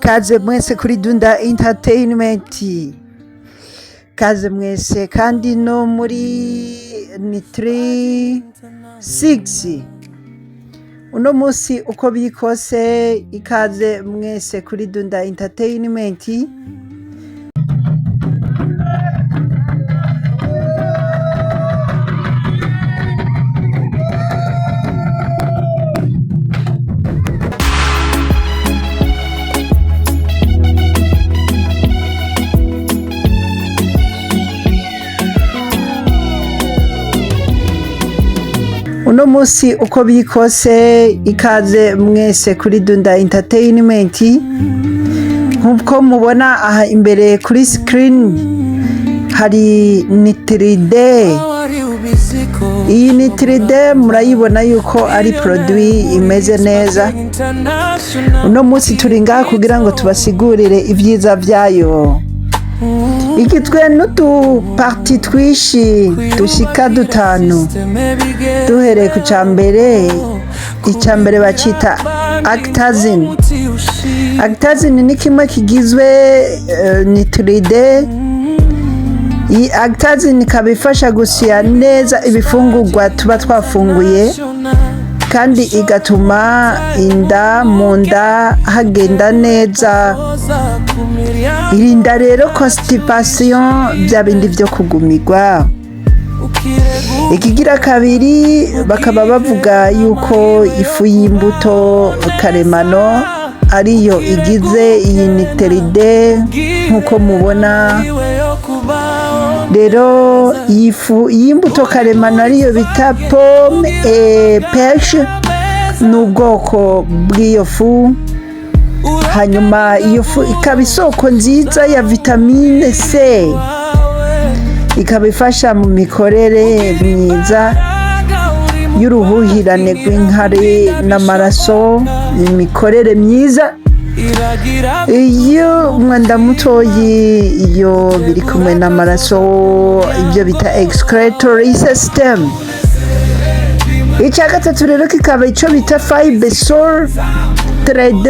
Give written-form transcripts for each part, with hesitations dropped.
Kaze mwese kuri Dunda Entertainment. Kaze mwese kandi no muri Nutri-D. Uno musi uko bikose, ikaze mwese kuri Dunda Entertainment. Uno musi uko bikose, ikaze mwese kuri Dunda Entertainment. Nkuko mubona aha imbere kuri screen hari Nutri-D. Iyi Nutri-D murayibona yuko ari produit imeze neza. Uno musi turi ngaha kugira ngo tubasigurire ibyiza byayo. Igitwe n'uduparti twishi dushika dutanu. Duhereye ku cambere, icambere bacita actazine. Actazine ni kimwe kigizwe Nutri-D. Iyi actazine ikaba ifasha gusya neza ibifungurwa tuba twafunguye, kandi igatuma inda mu nda hagenda neza. Irinda rero constipation, bya bindi byo kugumirwa. Ikigira kabiri bakaba bavuga yuko ifu y'imbuto karemano ariyo igize iyi Nutri-D nkuko mubona. Rero ifu y'imbuto karemano ariyo bita pomme et pêche, n'ubwoko bw'iyo fu. Hanyuma iyo fu ikaba isoko nziza ya vitamine C, ikaba ifasha mu mikorere myiza y'uruhuhirane rw'inkari n'amaraso, imikorere myiza. Iyo umwanda mutoyi iyo biri kumwe n'amaraso, ibyo bita excretory system. Icya gatatu rero kikaba icyo bita fibre source 3D.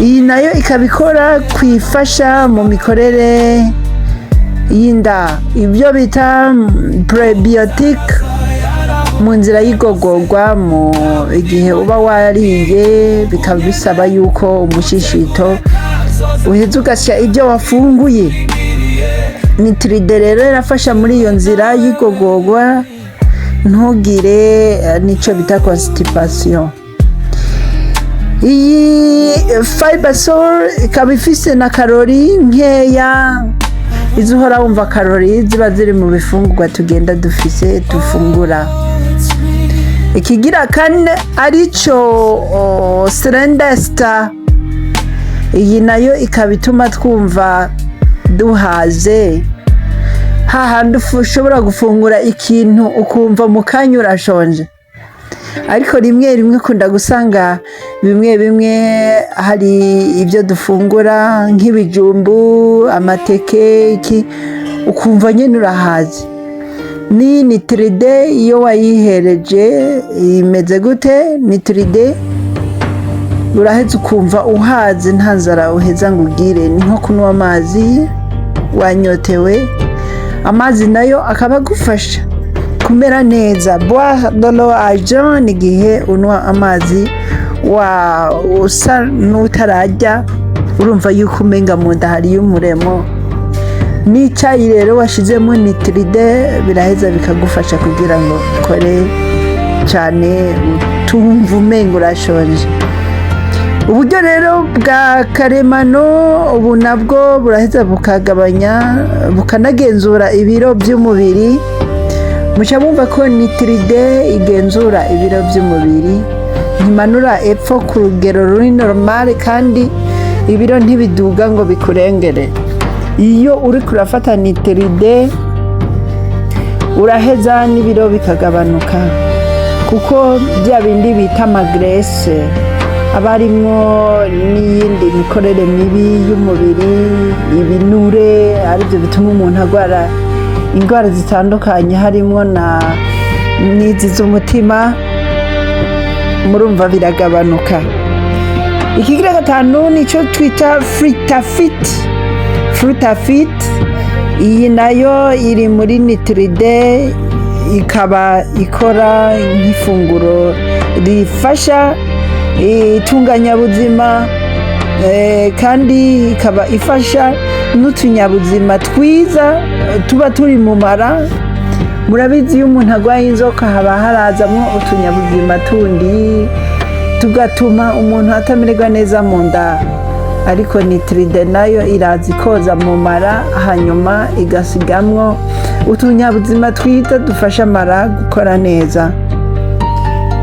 Iyi nayo ikaba ikora kwifasha mu mikorere y'inda, ibyo bita prebiotic mu nzira y'igogorwa. Mu igihe uba wariye bikaba bisaba yuko umushishito uheza ugasya ibyo wafunguye. Nutri-D rero irafasha muri iyo nzira y'igogorwa, ntugire nico bita constipation. Iyi fiber source ikaba ifise na kalori nkeya. Izuhora wumva kalori ziba ziri mu bifungurwa tugenda dufise tufungura. Ikigira kane arico serendesta. Iyi nayo ikaba ituma twumva duhaze, hahandi ushobora gufungura ikintu ukumva mu kanya urashonje. Ariko rimwe rimwe kunda gusanga bimwe hari ibyo dufungura nk'ibijumbu, amateke, iki ukumva nyine urahaze. Ni Nutri-D iyo wayihereje imeze gute? Nutri-D uraheza ukumva uhaze, nta nzara uheza ngo ugire. Ni nko kunywa amazi wanyotewe, amazi nayo akaba agufasha kumera neza. Boire de l'eau à jeun, igihe unywa amazi usa n'utarajya, urumva yuko umenga mu nda hariyo umuremo. N'icyayi rero washizemo Nutri-D biraheza bikagufasha kugira ngo ukore cyane, utumva umenga urashonje. Uburyo rero bwa karemano ubu nabwo buraheza bukagabanya, bukanagenzura ibiro by'umubiri. Muca bumva ko Nutri-D igenzura ibiro by'umubiri, ntimanura epfo ku rugero ruri normal, kandi ibiro ntibiduga ngo bikurengere. Iyo uri kurafata Nutri-D uraheza n'ibiro bikagabanuka, kuko bya bindi bita magrese abarimwo n'iyindi mikorere mibi y'umubiri, ibinure, aribyo bituma umuntu agwara indwara zitandukanye, harimo na n'izi z'umutima murumva biragabanuka. Ikigira gatanu nico twita frutafit. Iyi nayo iri muri NUTRI-D, ikaba ikora nk'ifunguro rifasha itunganyabuzima, kandi ikaba ifasha n'utunyabuzima twiza tuba turi mu mara. Murabizi iyo umuntu agwaye inzoka haba harazamwo utunyabuzima tundi tugatuma umuntu atamererwa neza mu nda, ariko NUTRI-D nayo iraza ikoza mu mara hanyuma igasigamwo utunyabuzima twiza dufasha amara gukora neza.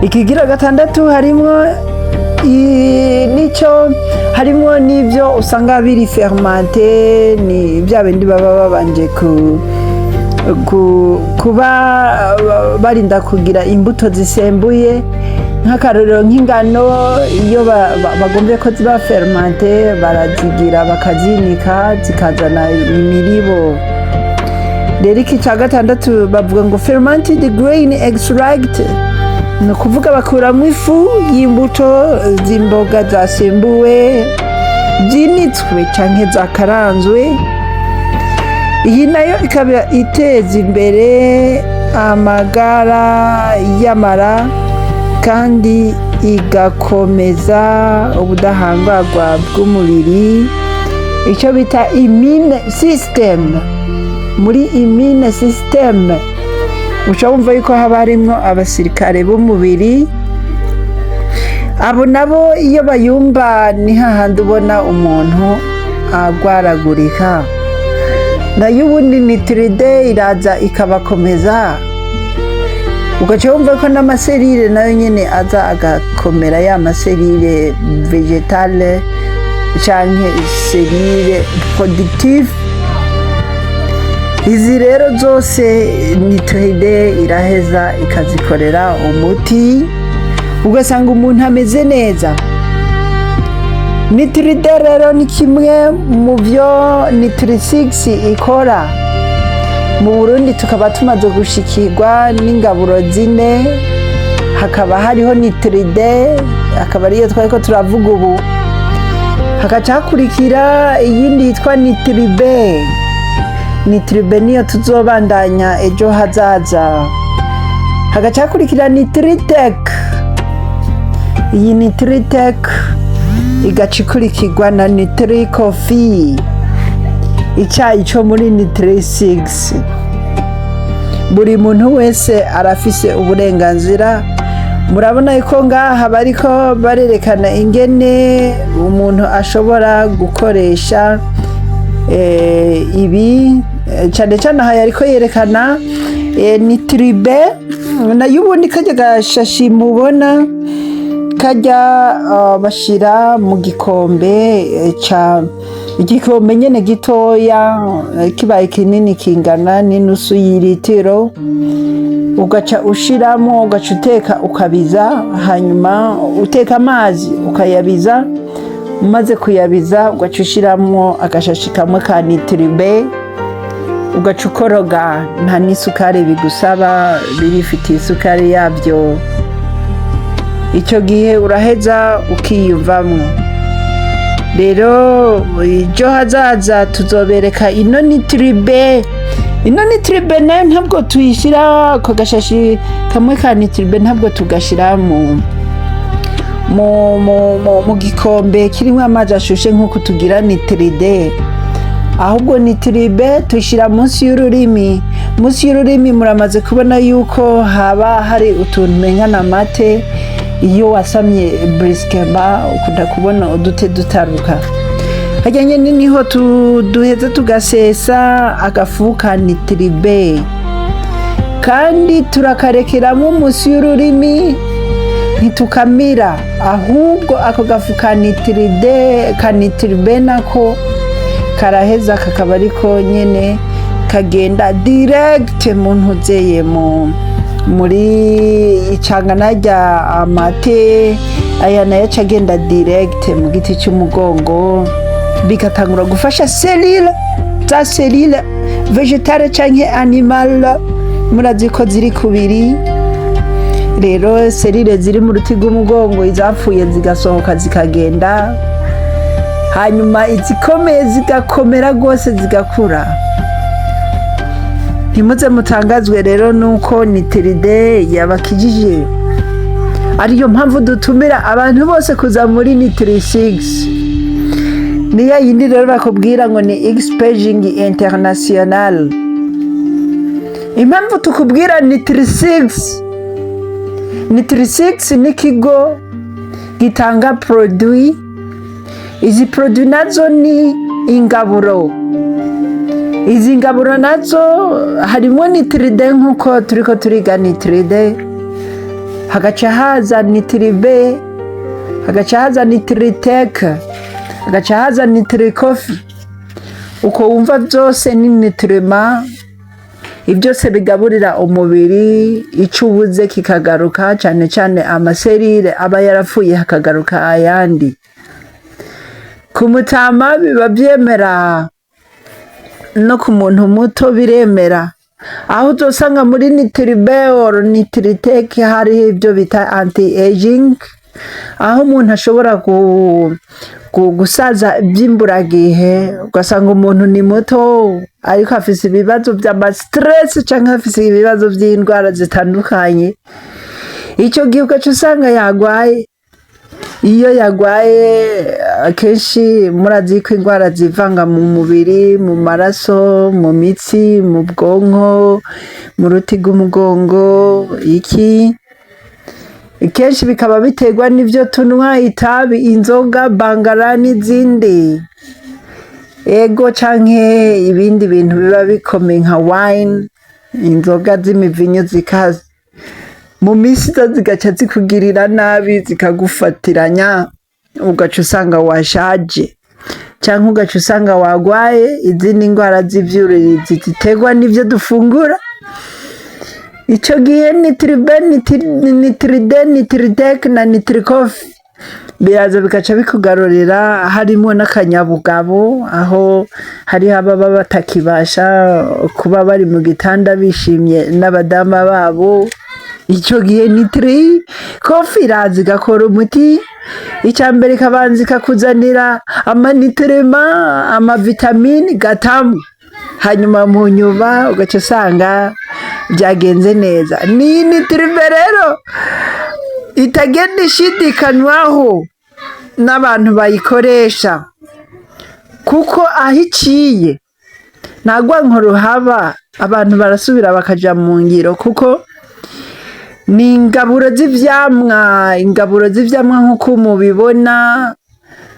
Ikigira gatandatu harimwo n'ibyo usanga biri fermente, ni bya bindi baba babanje kuba barinda kugira imbuto zisembuye, nk'akarorero nk'ingano iyo bagombye ko ziba fermente barazigira bakazinika zikazana imiribo. Rero iki cya gatandatu bavuga ngo fermented grain extract, ni ukuvuga bakuramo ifu y'imbuto z'imboga zasembuwe, zinitswe cyangwa zakaranzwe. Iyi nayo ikaba iteza imbere amagara y'amara kandi igakomeza ubudahangarwa bw'umubiri, icyo bita immune system. Muri immune system uca wumva yuko haba harimwo abasirikare b'umubiri. Abo nabo iyo bayumva ni hahandi ubona umuntu agwaragurika. Nayo ubundi NUTRI-D iraza ikabakomeza, ugaca wumva ko n'amaserire nayo nyene aza agakomera, ya maserire vegetale canke serire productive. Izi rero zose NUTRI-D iraheza ikazikorera umuti, ugasanga umuntu ameze neza. NUTRI-D rero ni kimwe mu byo Nutri-6 ikora. Mu Burundi tukaba tumaze gushikirwa n'ingaburo 4, hakaba hariho NUTRI-D, akaba ariyo twariko turavuga ubu. Hagaca hakurikira iyindi yitwa NUTRI-B. NUTRI-B niyo tuzobandanya ejo hazaza. Hagaca hakurikira NUTRI-TEC. Iyi NUTRI-TEC igaca ikurikirwa na NUTRI-COFFEE, icyayi cyo muri Nutri-6. Buri muntu wese arafise uburenganzira. Murabona yuko ngaha bariko barerekana ingene umuntu ashobora gukoresha ibi, cyane cyane aha yariko yerekana NUTRI-B. Nayo ubundi kajya gashashi mubona kajya bashira mu gikombe igikombe nyene gitoya, kibaye kinini kingana n'inusu y'ilitiro, ugaca ushiramo, ugaca uteka ukabiza, hanyuma uteka amazi ukayabiza, umaze kuyabiza ugaca ushiramo agashashi kamwe ka NUTRI-B, ugaca ukoroga. Nta n'isukari bigusaba, birifitiye isukari yabyo. Icyo gihe uraheza ukiyumvamwo. Rero ejo hazaza tuzobereka ino NUTRI-B. Ino NUTRI-B nayo ntabwo tuyishyira ku gashashi kamwe ka NUTRI-B, ntabwo tugashira mu gikombe kirimo amazi ashushe nk'uko tugira NUTRI-D, ahubwo NUTRI-B tuyishyira munsi y'ururimi. Munsi y'ururimi muramaze kubona yuko haba hari utuntu mengana amate. Iyo wasamye briskema ukunda kubona udute dutaruka. Hajyanye niho duheza tugasesa agafu ka NUTRI-B, kandi turakarekeramo munsi y'ururimi, ntitukamira, ahubwo ako gafu ka NUTRI-B nako karaheza kakaba ariko nyene kagenda direct mu ntuzeye muri icangana rya amate. Aya nayo acagenda direct mu giti cy'umugongo, bigatangura gufasha selile vegetale canke animal. Murazi ko ziri kubiri, rero serire ziri mu ruti rw'umugongo izapfuye zigasohoka zikagenda, hanyuma izikomeye zigakomera rwose zigakura. Ntimuze mutangazwe rero nuko Nutri-D yabakijije, ariyo mpamvu dutumira abantu bose kuza muri Nutri-6. Niya yindi rero bakubwira ngo ni Expaging International. Impamvu tukubwira Nutri-6, Nutri-6 ni ikigo gitanga produit. Izi produit nazo ni ingaburo. Izi ngaburo nazo harimo Nutri-D nkuko turiko turiga Nutri-D, hagaca haza Nutri-B, hagaca haza Nutri-Tech, hagaca haza Nutri-Coffee. Uko wumva byose ni nutriment, ibyose bigaburira umubiri, icyo ubuze kikagaruka, cyane cyane amaserire aba yarapfuye hakagaruka ayandi. Ku mutama biba byemera, no ku muntu muto biremera. Aho uzosanga muri Nutri-B or Nutri-Tech hari ibyo bita anti-aging, aho umuntu ashobora gusaza by'imburagihe, ugasanga umuntu ni muto ariko afise ibibazo by'amastress cyangwa afise ibibazo by'indwara zitandukanye. Icyo gihe ugaca usanga yagwaye. Iyo yagwaye akenshi murazi ko indwara zivanga mu mubiri, mu maraso, mu mitsi, mu bwonko, mu ruti rw'umugongo, iki kenshi bikaba biterwa n'ibyo tunywa, itabi, inzoga, bangara n'izindi, ego canke ibindi bintu biba bikomeye nka wine, inzoga z'imivinyo zikaze. Mu minsi zigaca zikugirira nabi, zikagufatiranya, ugaca usanga washaje, cyangwa ugaca usanga wagwaye izindi ndwara z'ivyuririzi ziterwa n'ivyo dufungura. Ico gihe Nutri-B, Nutri-D, Nutri-Tech na Nutri-Coffee biraza bikaca bikugarurira harimo n'akanyabugabo, aho hari ababa batakibasha kuba bari mu gitanda bishimye n'abadama babo. Icyo gihe Nutri-Coffee iraza igakora umuti. Icya mbere kabanza ikakuzanira amanitrema, amavitamini gatamu, hanyuma mu nyuma ugaca usanga byagenze neza. Ni Nutri-B rero itagenda ishidikanwaho n'abantu bayikoresha, kuko aho iciye nta nkuru haba, abantu barasubira bakaja mu ngiro, kuko ni ingaburo z'ivyamwa, ingaburo z'ivyamwa nk'uko mubibona.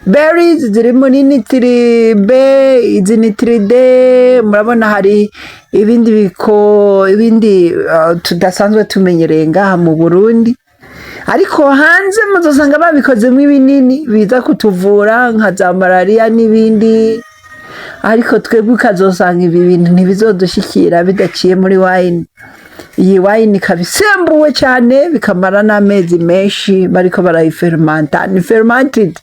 Berries ziri muri Nutri-B, izi Nutri-D murabona hari ibindi tudasanzwe tumenyereye ngaha mu Burundi, ariko hanze muzosanga babikozemo ibinini biza kutuvura nka za malaria n'ibindi, ariko twebwe ukazosanga ibi bintu ntibizodushikira bidaciye muri wine. Iyi wine ikaba isembuwe cyane bikamara n'amezi menshi bariko barayifermenta, ni fermented.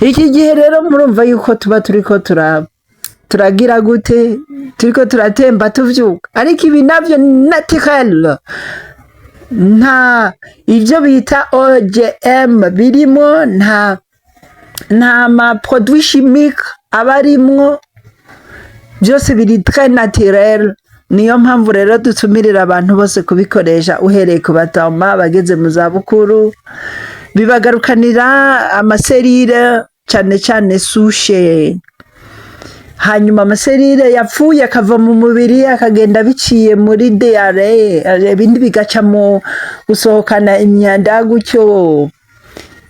Iki gihe rero murumva yuko tuba turiko turagira gute, turiko turatemba tuvyuka, ariko ibi navyo naturel, nta ivyo bita OGM birimo, nta ma produit chimique abarimwo, byose biri très naturel. Niyo mpamvu rero dutumirira abantu bose kubikoresha, uhereye ku batama bageze mu zabukuru, bibagarukanira amaserire cyane cyane sushe. Hanyuma amaserire yapfuye akava mu mubiri akagenda biciye muri diare, ibindi bigaca mu gusohokana imyanda gutyo,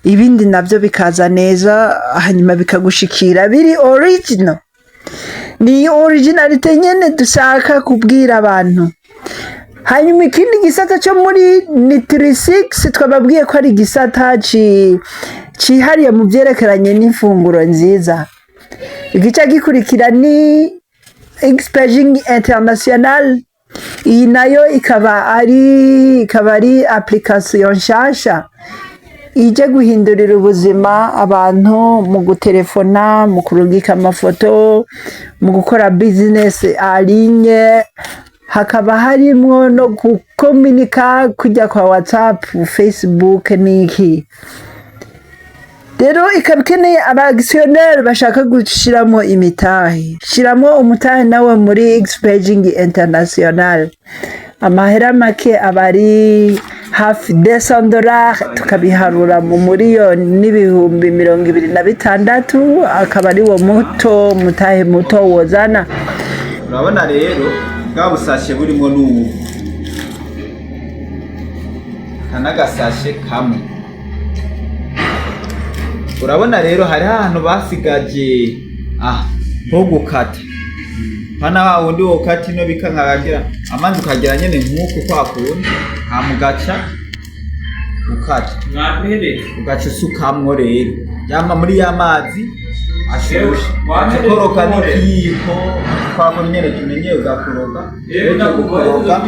ibindi nabyo bikaza neza, hanyuma bikagushikira biri original. Ni originalite nyene dushaka kubwira abantu. Hanyuma ikindi gisata cyo muri Nutri-6 twababwiye ko ari gisata cihariye mu byerekeranye n'imfunguro nziza. Igice gikurikira ni Expaging International. Iyi nayo ikaba ari application nshasha ije guhindurira ubuzima abantu mu gutelefona, mu kurungika amafoto, mu gukora business en ligne, hakaba harimwo no gukominika kujya kwa WhatsApp, Facebook n'iki. Rero ikaba ikeneye abagisiyoneri bashaka gushiramo imitahe. Shiramo umutahe nawe muri Expaging International. Amahera make abari hafi $200 tukabiharura mu miliyoni n'ibihumbi 26 akaba ari wo muto mutahe muto wozana. Urabona rero bwa busashe burimo n'ubu kanagasashe kamwe. Urabona rero hari ahantu basigaje ho gukata. Hana wundi wo kati no bikankaragira amanzi ukagira nyene nkuko kwakundi hamugaca ukata. Mwapere ugaca usukamwo rero yama muri yamazi ashushe koroka n'ikiyiko kwako nyene kimenye ugakoroga ndakukoroga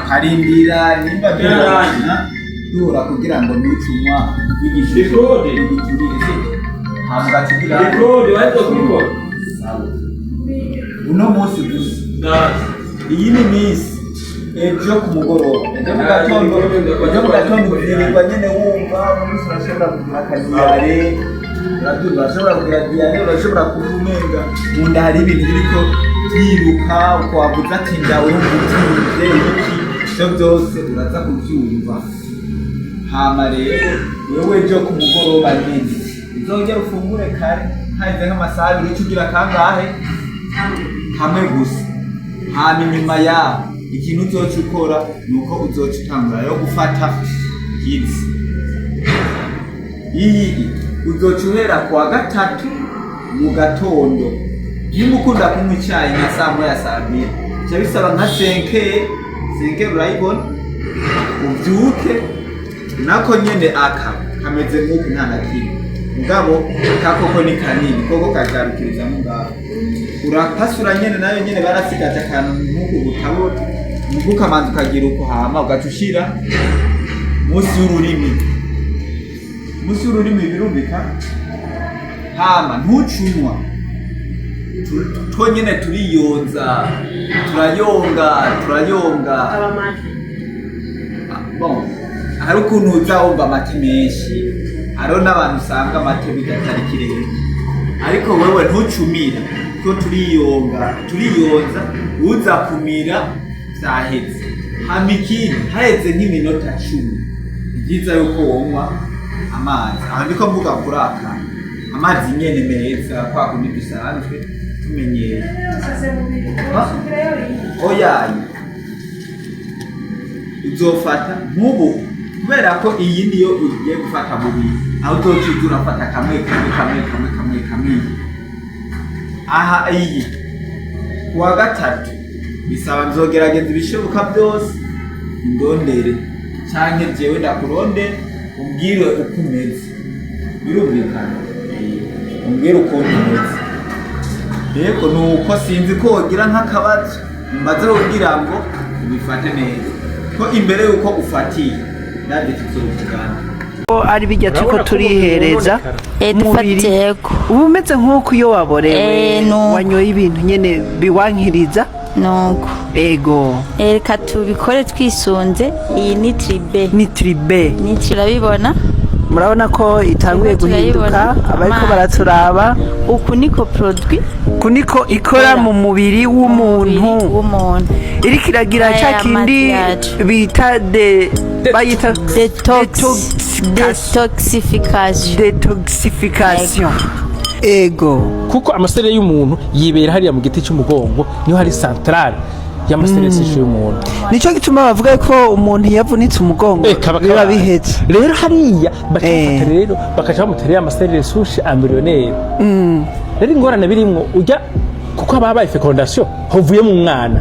karindira nimba birana dura kugira ngo nicumwa bigishije bigiturire hamugaca kugira waje kubikora uno munsi gusa iyi ni misi ejo ku mugoroba ejo mu gatondo ukirirwa nyene wumva umunsi urashobora kugira akadiyare urashobora kugira diyare urashobora kuvumenga mu nda hari ibintu biriko byiruka uko wavuze ati ndawe utinze iki ivyo byose uraza kuvyumva. Hama rero wewe ejo ku mugoroba nyene uzongera ufungure kare haize nk'amasaha abiri ugira kangahe hamwe gusa. Hama inyuma yaho ikintu uzoca ukora nuko uzoca utangura yo gufata izi iyi uzoca uhera kuwa gatatu mu gatondo. Nimba ukunda kunywa icyayi nka saa moya saa mbiri cya bisaba nka 5 urayibona ubyuke nako nyene kameze nk'uko nta na kimwe mugabo kakoko ni kanini koko kagarukiriza mu ngaho urapasura nyene nayo nyene barasigaje akantu nk'uko butabota muguka manzi ukagira uko hama ugacushira musi y'ururimi birumvika. Hama ntucunwa twonyene turiyonza turayonga bon hari ukuntu uzawumva amata menshi hariho n'abantu usanga amata bigatari kirere ariko wewe ntucumira ko turiyonza uza kumira vyaheze. Hama ikindi haheze nk'iminota 10 byiza yuko wonywa amazi. Aha ndiko mvuga kuri aka amazi nyene meza kwa kundi bisanzwe tumenyeye. Oyayi uzofata nk'ubu kubera ko iyi niyo ugiye gufata bubiri aho uzoca urafata kamwe. Aha iyi kuwa gatatu bisaba nzogerageza ibishoboka byose ndondere canke jewe ndakurondera umbwire uko umeze birumvikana umbwire uko umeze. Yego nuko sinzi ko wogira nk'akabazo mbaze kugira ngo ubifate neza ko imbere yuko ufatiye ndaje tuzovugana ari bijya tuko turihereza dufateko ubu umeze nk'uko iyo waborewe wanyoye ibintu nyene biwankiriza nuko ego reka tubikore twisunze iyi NUTRI-D urabibona murabona ko itanguye guhinduka abariko baraturaba uku niko produit kuniko ikora mu mubiri w'umuntu iriko iragira cya kindi bita bayita detoxification ego kuko amaserere y'umuntu yibera hariya mu giti cy'umugongo niho hari centrale y'amaserere y'umuntu. Nico gituma bavuga ko umuntu yavunitse umugongo biba bihetse rero hariya bakafata rero bakaja bamuterera amaserere sushi ambirionnaire. Rero ingorane birimwo ujya kuko ababaye fecondation hovuye mu mwana